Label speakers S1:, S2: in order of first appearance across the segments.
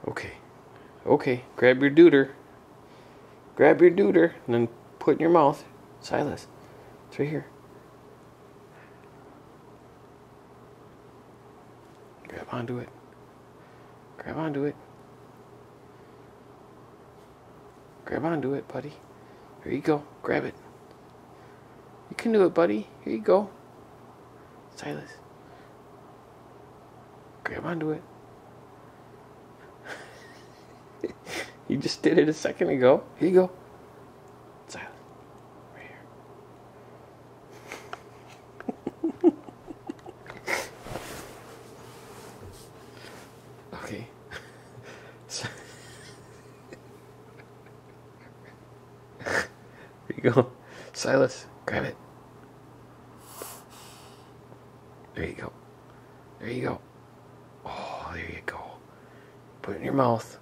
S1: Okay. Okay. Grab your deuter. Grab your deuter and then put it in your mouth. Silas, it's right here. Grab onto it. Grab onto it. Grab onto it, buddy. Here you go. Grab it. You can do it, buddy. Here you go. Silas. Grab onto it. You just did it a second ago. Here you go. Silas. Right here. Okay. Here you go. Silas, grab it. There you go. There you go. Oh, there you go. Put it in your mouth.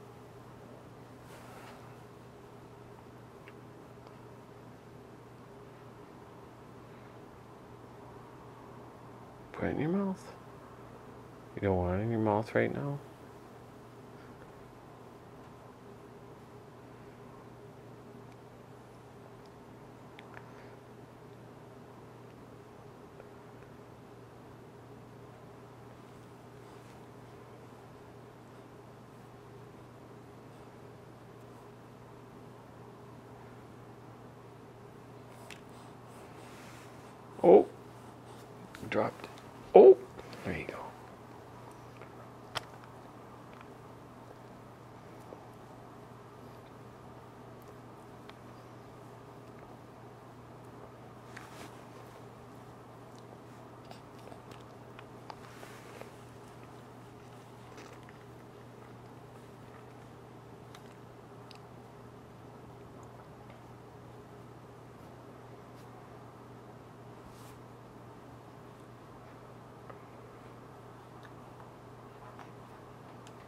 S1: Put it in your mouth. You don't want it in your mouth right now? Oh, dropped. Oh, there you go.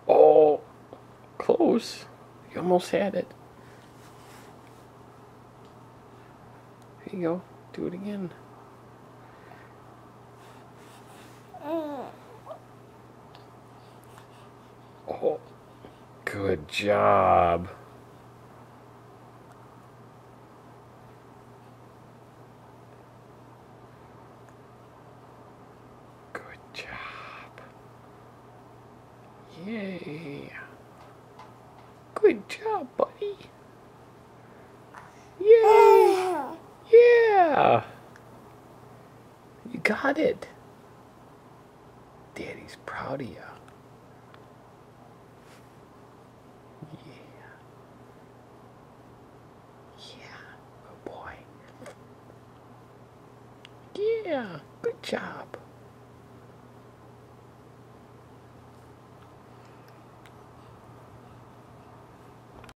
S1: Oh, close. You almost had it. Here you go. Do it again. Oh, good job. Good job. Yay. Good job, buddy. Yay. Yeah. You got it. Daddy's proud of you. Yeah. Yeah. Good boy. Yeah. Good job.